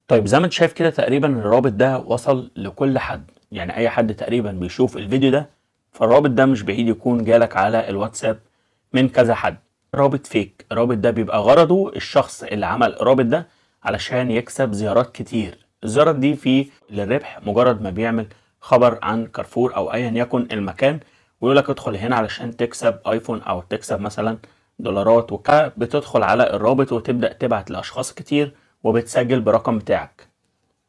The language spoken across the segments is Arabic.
طيب زي ما انت شايف كده تقريبا الرابط ده وصل لكل حد، يعني اي حد تقريبا بيشوف الفيديو ده فالرابط ده مش بعيد يكون جالك على الواتساب من كذا حد. رابط فيك، الرابط ده بيبقى غرضه الشخص اللي عمل الرابط ده علشان يكسب زيارات كتير. الزيارات دي فيه للربح، مجرد ما بيعمل خبر عن كارفور او ايا يكن المكان ويقول لك ادخل هنا علشان تكسب ايفون او تكسب مثلا دولارات وكده، بتدخل على الرابط وتبدأ تبعت لاشخاص كتير وبتسجل برقم بتاعك.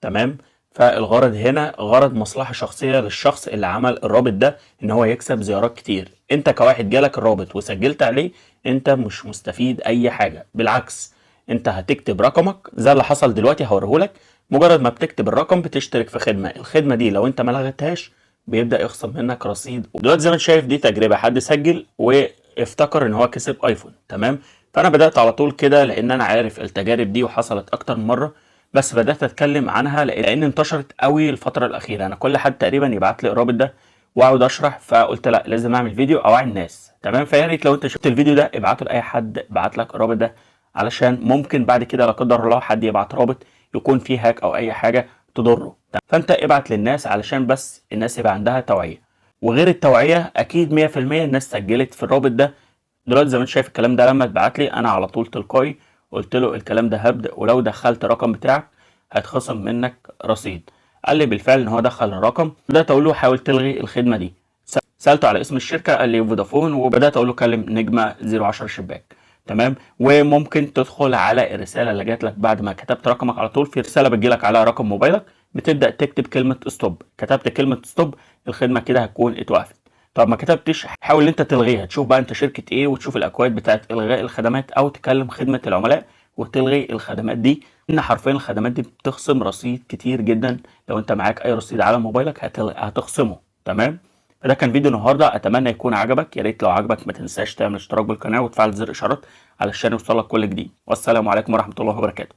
تمام. فالغرض هنا غرض مصلحة شخصية للشخص اللي عمل الرابط ده ان هو يكسب زيارات كتير. انت كواحد جالك الرابط وسجلت عليه انت مش مستفيد اي حاجة، بالعكس انت هتكتب رقمك زي اللي حصل دلوقتي هوريهولك. مجرد ما بتكتب الرقم بتشترك في خدمة، الخدمة دي لو انت ما لغيتهاش بيبدأ يخصم منك رصيد. ودلوقتي زي ما انت شايف دي تجربة، حد سجل وافتكر ان هو كسب ايفون. تمام. فانا بدأت على طول كده لان انا عارف التجارب دي وحصلت اكتر من مرة، بس بدات اتكلم عنها لان انتشرت قوي الفتره الاخيره. انا كل حد تقريبا يبعت لي الرابط ده واقعد اشرح، فقلت لا لازم اعمل فيديو اوعي الناس. تمام. فيا ريت لو انت شفت الفيديو ده ابعته لاي حد بعت لك الرابط ده، علشان ممكن بعد كده لا قدر الله حد يبعت رابط يكون فيه هاك او اي حاجه تضره. فانت ابعت للناس علشان بس الناس يبقى عندها توعيه. وغير التوعيه اكيد 100% الناس سجلت في الرابط ده. دلوقتي زي ما انت شايف الكلام ده لما اتبعت لي انا على طول تلقائي قلت له الكلام ده هبد، ولو دخلت الرقم بتاعك هيتخصم منك رصيد. قال لي بالفعل ان هو دخل الرقم. بدات اقول له حاول تلغي الخدمه دي. سالته على اسم الشركه قال لي فودافون، وبدات اقول له كلم نجمه 010 شباك. تمام. وممكن تدخل على الرساله اللي جات لك بعد ما كتبت رقمك، على طول في رساله بتجيلك على رقم موبايلك بتبدا تكتب كلمه ستوب. كتبت كلمه ستوب الخدمه كده هتكون اتوقفت. طب ما كتبتش حاول انت تلغيها، تشوف بقى انت شركه ايه وتشوف الاكواد بتاعت الغاء الخدمات او تكلم خدمه العملاء وتلغي الخدمات دي. ان حرفيا الخدمات دي بتخصم رصيد كتير جدا. لو انت معاك اي رصيد على موبايلك هتخصمه. تمام. فده كان فيديو النهارده، اتمنى يكون عجبك. يا ريت لو عجبك ما تنساش تعمل اشتراك بالقناه وتفعل زر الاشعارات علشان يوصلك كل جديد. والسلام عليكم ورحمه الله وبركاته.